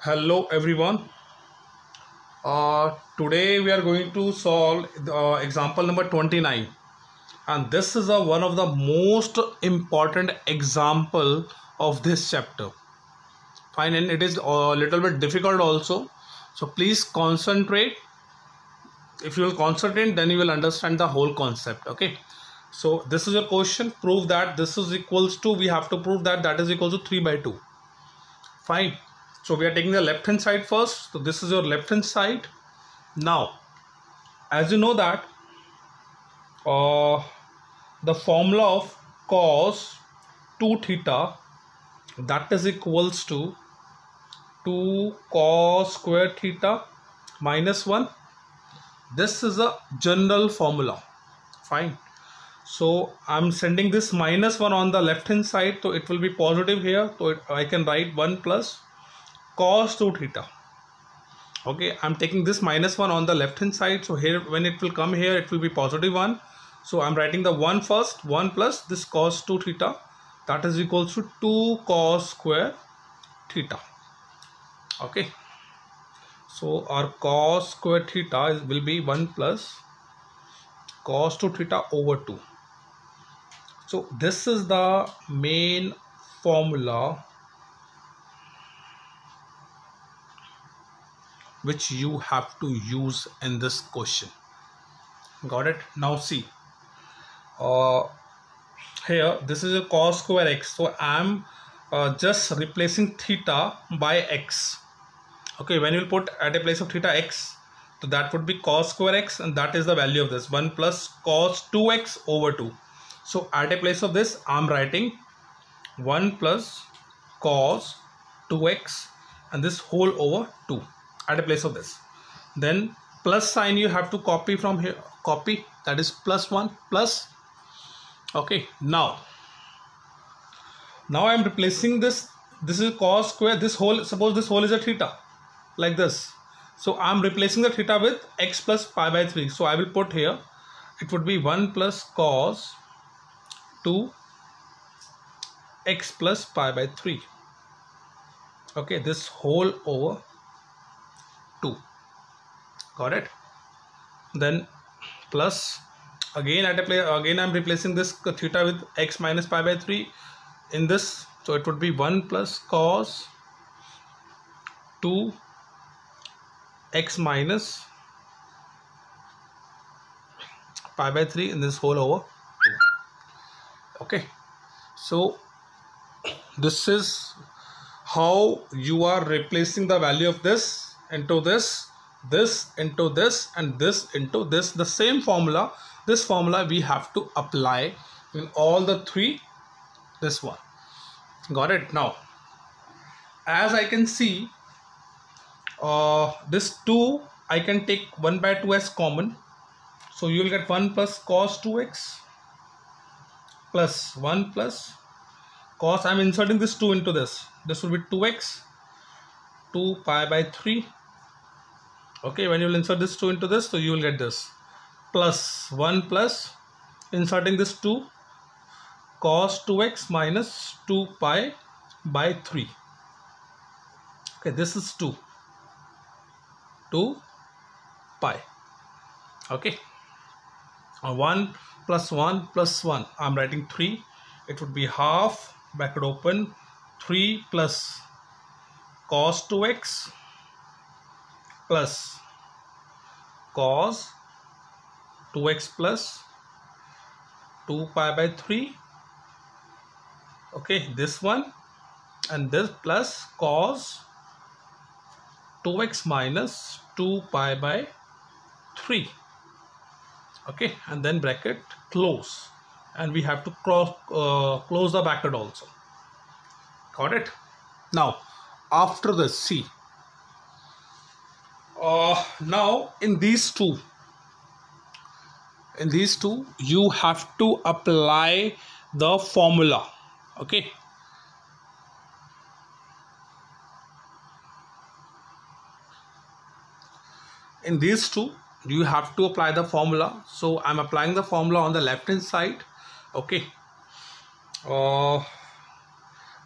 Hello everyone. Today we are going to solve example number 29, and this is one of the most important example of this chapter. Fine, and it is a little bit difficult also. So please concentrate. If you will concentrate, then you will understand the whole concept. Okay. So this is your question. Prove that this is equals to. We have to prove that that is equal to 3 by 2. Fine. So we are taking the left hand side first. So this is your left hand side. Now, as you know that the formula of cos 2 theta, that is equals to 2 cos square theta minus 1. This is a general formula. Fine. So I'm sending this minus 1 on the left hand side, so it will be positive here. So I can write 1 plus cos 2 theta. Okay, I'm taking this minus 1 on the left hand side, so here when it will come here it will be positive 1. So I'm writing the 1 first, 1 plus this cos 2 theta, that is equals to 2 cos square theta. Okay, so our cos square theta will be 1 plus cos 2 theta over 2. So this is the main formula which you have to use in this question. Got it? Now see, here this is a cos square x, so I'm just replacing theta by x. Okay, when you put at a place of theta x, so that would be cos square x, and that is the value of this 1 plus cos 2x over 2. So at a place of this I'm writing 1 plus cos 2x and this whole over 2 at a place of this. Then plus sign you have to copy from here, copy, that is plus 1 plus. Okay, now I'm replacing this is cos square, this whole, suppose this whole is a theta like this, so I'm replacing the theta with x plus pi by 3. So I will put here, it would be 1 plus cos 2 x plus pi by 3. Okay, this whole over 2. Got it? Then plus again at a place, again I'm replacing this theta with x minus pi by 3 in this, so it would be 1 plus cos 2 x minus pi by 3 in this whole over 2. Okay, so this is how you are replacing the value of this into this into this, and this into this. The same formula, this formula we have to apply in all the three, this one. Got it? Now as I can see, this 2 I can take 1 by 2 as common, so you will get 1 plus cos 2x plus 1 plus cos, I'm inserting this 2 into this will be 2x 2 pi by 3. Okay, when you will insert this 2 into this, so you will get this plus 1 plus inserting this 2 cos 2x minus 2 pi by 3. Okay, this is 2 pi. Okay, 1 plus 1 plus 1, I'm writing 3, it would be half bracket open 3 plus cos 2x plus cos 2x plus 2 pi by 3. Okay, this one, and this plus cos 2x minus 2 pi by 3. Okay, and then bracket close, and we have to close the bracket also. Got it? Now after this, see, now in these two you have to apply the formula. Okay, in these two you have to apply the formula, so I'm applying the formula on the left hand side. Okay,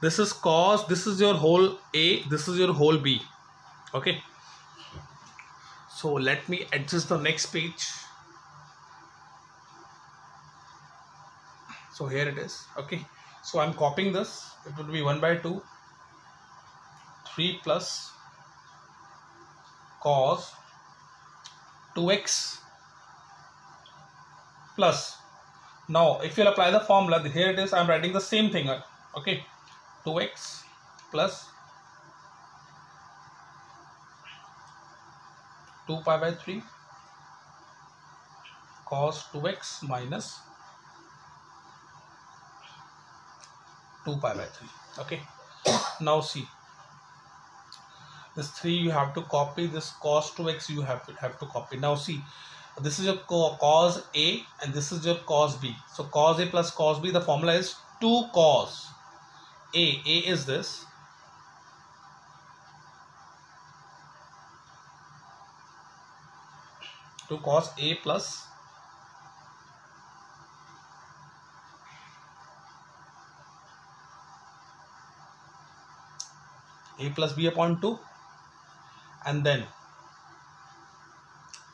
this is cos, this is your whole A, this is your whole B. Okay, so let me adjust the next page. So here it is. Okay, so I'm copying this. It would be 1 by 2 3 plus cos 2x plus, now if you'll apply the formula, here it is, I'm writing the same thing. Okay, 2x plus 2 pi by 3 cos 2x minus 2 pi by 3. Okay, now see, this 3 you have to copy, this cos 2x you have to copy. Now see, this is your cos A and this is your cos B. So cos A plus cos B, the formula is 2 cos A. A is this, to cos A plus A plus B upon 2, and then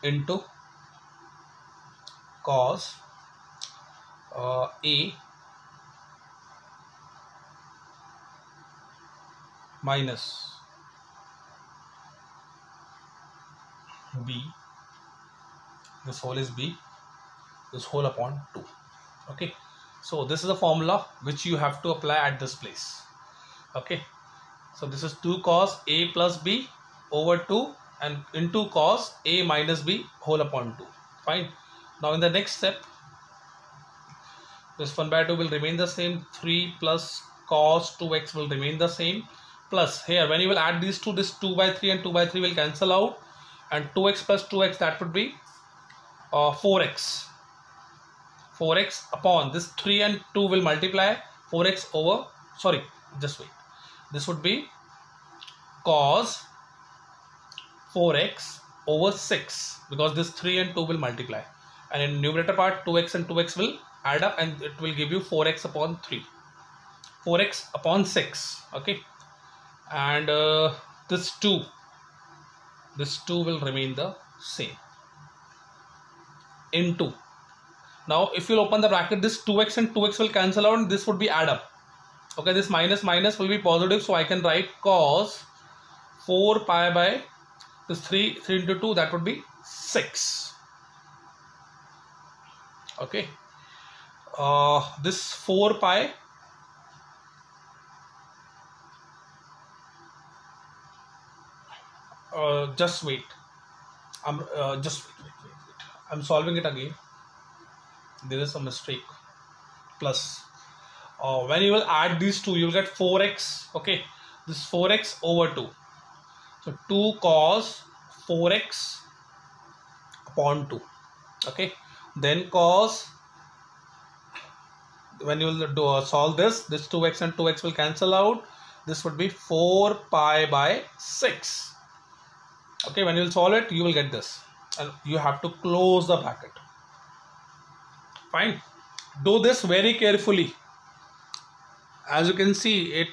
into cos A minus B, this whole is B, this whole upon 2. Okay, so this is the formula which you have to apply at this place. Okay, so this is 2 cos A plus B over 2 and into cos A minus B whole upon 2. Fine. Now in the next step, this 1 by 2 will remain the same, 3 plus cos 2x will remain the same, plus here when you will add these two, this 2 by 3 and 2 by 3 will cancel out, and 2x plus 2x, that would be 4x. 4x upon this 3 and 2 will multiply, 4x over, sorry, just wait, this would be cos 4x over 6, because this 3 and 2 will multiply, and in numerator part 2x and 2x will add up and it will give you 4x upon 3, 4x upon 6. Okay, and this 2 will remain the same, into, now if you open the bracket, this 2x and 2x will cancel out and this would be add up. Okay, this minus minus will be positive, so I can write cos 4 pi by this 3 into 2, that would be 6. Okay, this 4 pi just wait, just wait. I'm solving it again, there is a mistake, plus when you will add these two, you will get 4x. Okay, this 4x over 2, so 2 cos 4x upon 2. Okay, then cos, when you will solve this 2x and 2x will cancel out, this would be 4 pi by 6. Okay, when you will solve it, you will get this, and you have to close the bracket. Fine, do this very carefully. As you can see, it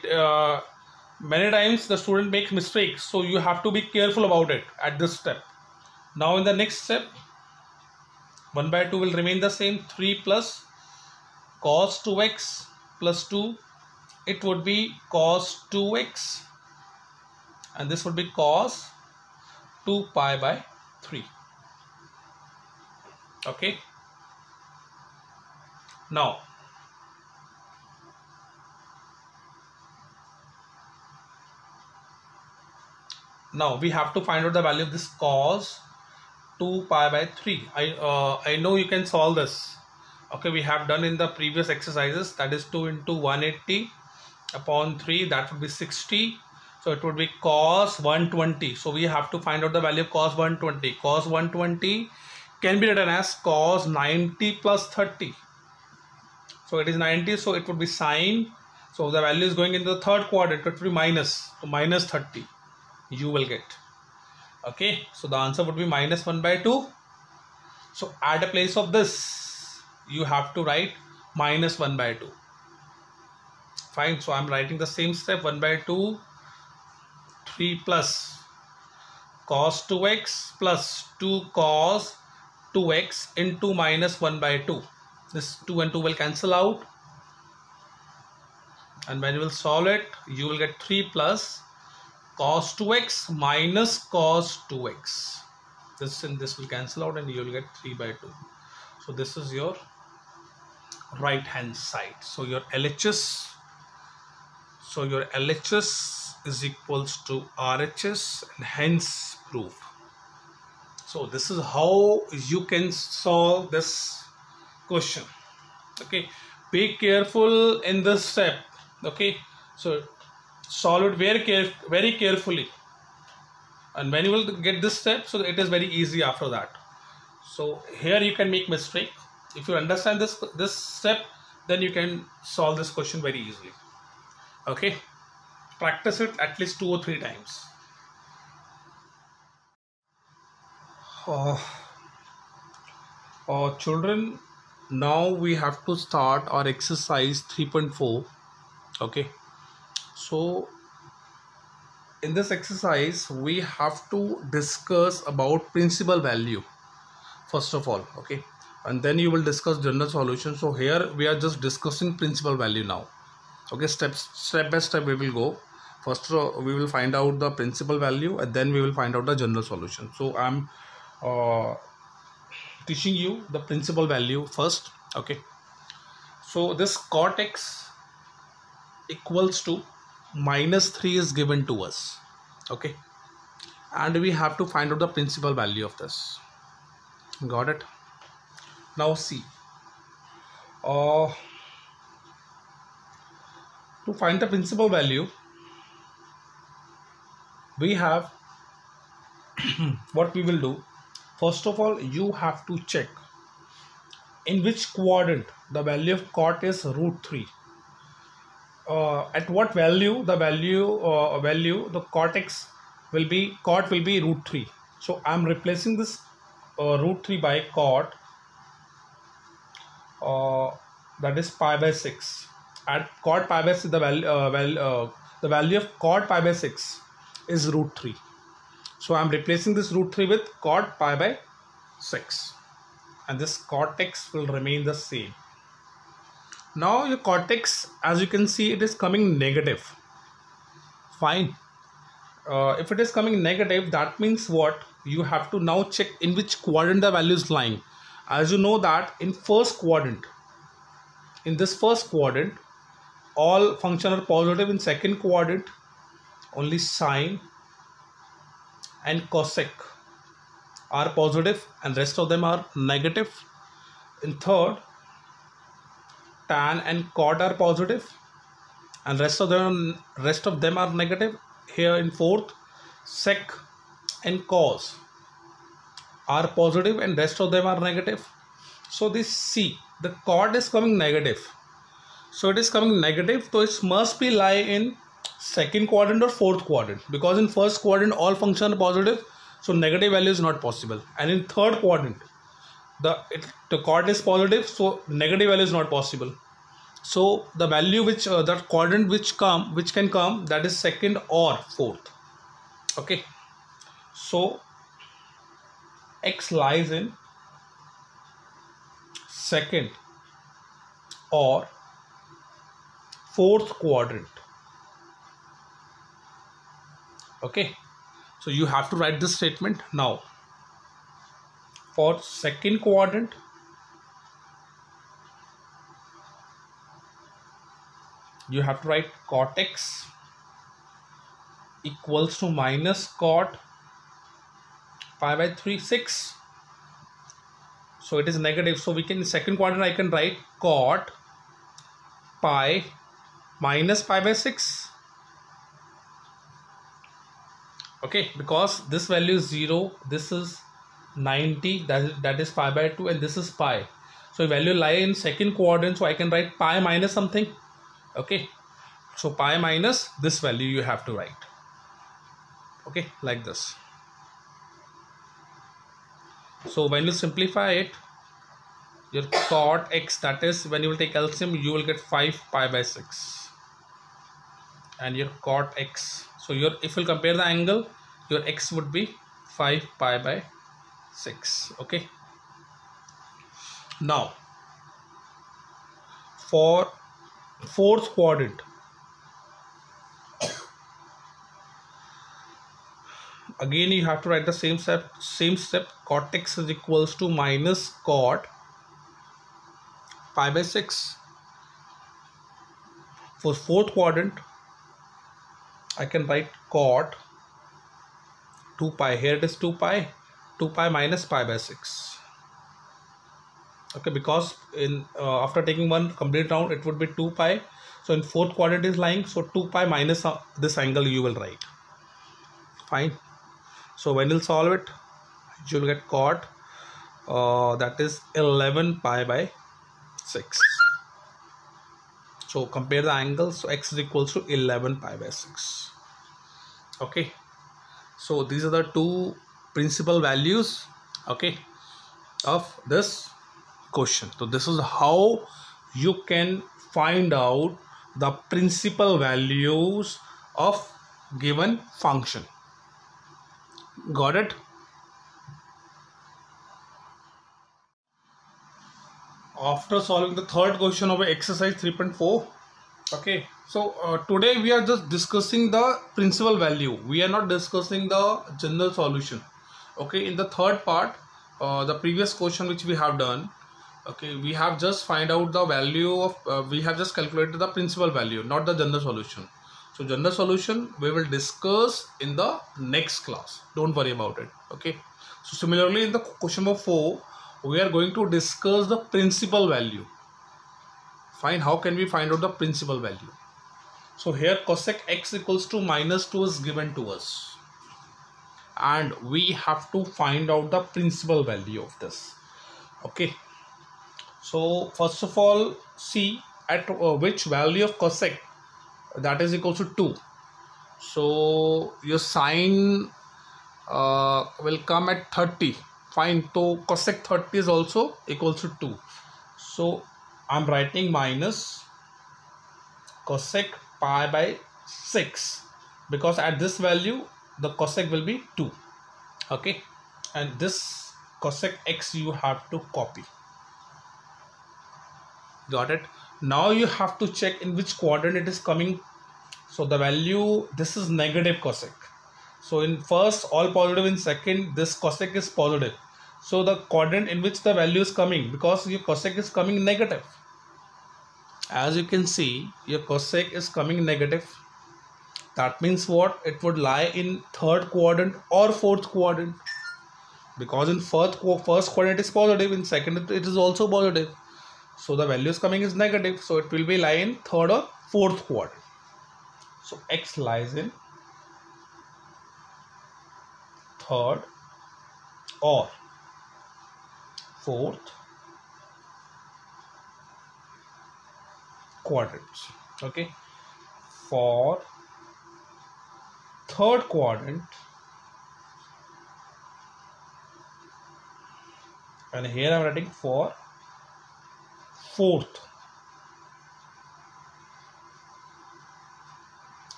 many times the student makes mistakes, so you have to be careful about it at this step. Now in the next step, 1 by 2 will remain the same, 3 plus cos 2x plus 2, it would be cos 2x, and this would be cos 2 pi by 3. Okay, now we have to find out the value of this cos 2 pi by 3. I know you can solve this. Okay, we have done in the previous exercises, that is 2 into 180 upon 3, that would be 60. So it would be cos 120. So we have to find out the value of cos 120. Cos 120 can be written as cos 90 plus 30. So it is 90, so it would be sine. So the value is going into the third quadrant, it would be minus. So minus 30 you will get. Okay, so the answer would be minus 1 by 2. So at a place of this, you have to write minus 1 by 2. Fine, so I'm writing the same step, 1 by 2, 3 plus cos 2x plus 2 cos 2x into minus 1 by 2. This 2 and 2 will cancel out, and when you will solve it, you will get 3 plus cos 2x minus cos 2x. This and this will cancel out, and you will get 3 by 2. So this is your right hand side. So your LHS is equals to RHS, and hence proved. So this is how you can solve this question. Okay, be careful in this step. Okay, so solve it very carefully, and when you will get this step, so it is very easy after that. So here you can make mistake. If you understand this step, then you can solve this question very easily. Okay, practice it at least 2 or 3 times. Children, now we have to start our exercise 3.4. okay, so in this exercise we have to discuss about principal value first of all. Okay, and then you will discuss general solution. So here we are just discussing principal value now. Okay, step by step we will go. First we will find out the principal value, and then we will find out the general solution. So I'm teaching you the principal value first. Okay, so this cot x equals to minus 3 is given to us. Okay, and we have to find out the principal value of this. Got it? Now see, to find the principal value, we have what we will do. First of all, you have to check in which quadrant the value of cot is √3. At what value the the cot will be √3. So I'm replacing this √3 by cot, that is pi by 6. At cot pi by 6, the value of cot pi by 6 is √3. So I'm replacing this √3 with cot pi by 6, and this cot x will remain the same. Now your cot x, as you can see, it is coming negative. Fine. If it is coming negative, that means what? You have to now check in which quadrant the value is lying. As you know that in first quadrant, in this first quadrant, all functions are positive. In second quadrant, only sine and cosec are positive, and rest of them are negative. In third, tan and cot are positive, and rest of them are negative. Here in fourth, sec and cos are positive, and rest of them are negative. So this C, the cot is coming negative. So it is coming negative, so it must be lie in second quadrant or fourth quadrant, because in first quadrant all functions are positive, so negative value is not possible. And in third quadrant, the cot is positive, so negative value is not possible. So the value which the quadrant which can come, that is second or fourth. Okay, so x lies in second or fourth quadrant. Okay, so you have to write this statement now. For second quadrant, you have to write cot x equals to minus cot pi by 6. So it is negative, so we can, in second quadrant I can write cot pi minus pi by 6. Okay, because this value is 0, this is 90, that is pi by 2, and this is pi. So value lie in second quadrant, so I can write pi minus something. Okay, so pi minus this value you have to write. Okay, like this. So when you simplify it, your cot x, that is when you will take LCM, you will get 5 pi by 6, and your cot x. So if you compare the angle, your x would be 5 pi by 6. Okay, now for fourth quadrant, again you have to write the same step. Cot x is equals to minus cot pi by 6. For fourth quadrant, I can write cot 2 pi. Here it is 2 pi. 2 pi minus pi by 6. Okay, because in after taking one complete round, it would be 2 pi. So in fourth quadrant is lying, so 2 pi minus this angle you will write. Fine. So when you'll solve it, you'll get cot that is 11 pi by 6. So compare the angles. So x is equals to 11 pi by 6. Okay, so these are the two principal values, okay, of this question. So this is how you can find out the principal values of given function. Got it? After solving the third question of exercise 3.4, okay, so today we are just discussing the principal value. We are not discussing the general solution. Okay, in the third part, the previous question which we have done, okay, we have just find out the value of we have just calculated the principal value, not the general solution. So general solution we will discuss in the next class. Don't worry about it. Okay, so similarly in the question number 4, we are going to discuss the principal value. Fine, how can we find out the principal value? So here cosec x equals to minus 2 is given to us, and we have to find out the principal value of this. Okay, so first of all, see at which value of cosec, that is equal to 2. So your sine will come at 30. Fine, so cosec 30 is also equals to 2. So I'm writing minus cosec pi by 6, because at this value the cosec will be 2. Okay, and this cosec x you have to copy. Got it? Now you have to check in which quadrant it is coming. So the value, this is negative cosec. So in first all positive, in second this cosec is positive. So the quadrant in which the value is coming, because your cosec is coming negative. As you can see, your cosec is coming negative. That means what? It would lie in third quadrant or fourth quadrant. Because in first quadrant is positive, in second it is also positive. So the value is coming is negative. So it will be lie in third or fourth quadrant. So x lies in third or fourth quadrants. Okay, for third quadrant, and here I am writing for fourth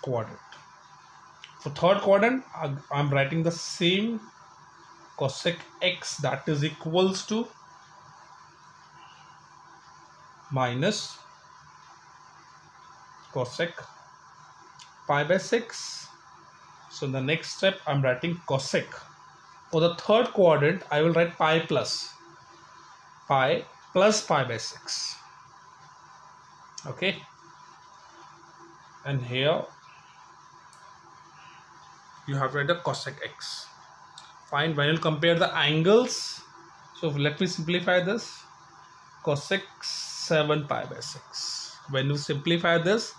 quadrant. For third quadrant, I'm writing the same cosec x, that is equals to minus cosec pi by 6. So in the next step I'm writing cosec. For the third quadrant I will write pi plus pi by 6. Okay, and here you have to write the cosec x. Fine, when you compare the angles, so let me simplify this. Cosec 7 pi by 6. When you simplify this,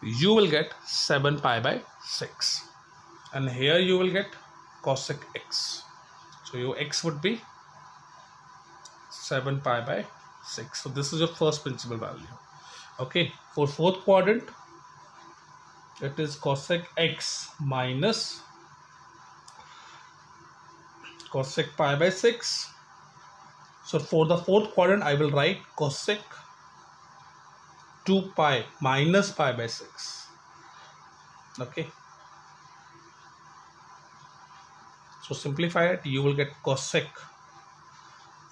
you will get 7 pi by 6, and here you will get cosec x. So your x would be 7 pi by 6. So this is your first principal value. Okay, for fourth quadrant it is cosec x minus cosec pi by 6. So for the fourth quadrant I will write cosec 2 pi minus pi by 6. Okay, So simplify it, you will get cosec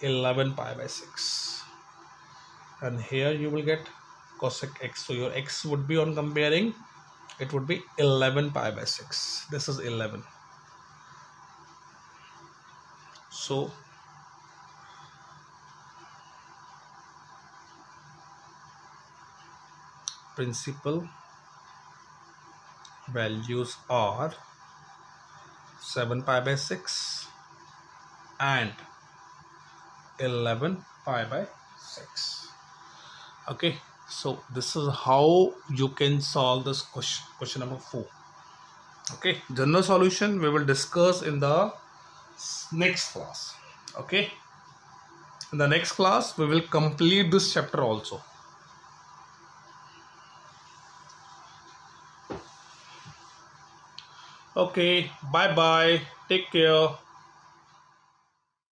11 pi by 6, and here you will get cosec x. So your x would be, on comparing, it would be 11 pi by 6. This is 11. So principal values are 7 pi by 6 and 11 pi by 6. Okay, so this is how you can solve this question number 4. Okay, general solution we will discuss in the next class. Okay, in the next class we will complete this chapter also. Okay, bye bye, take care.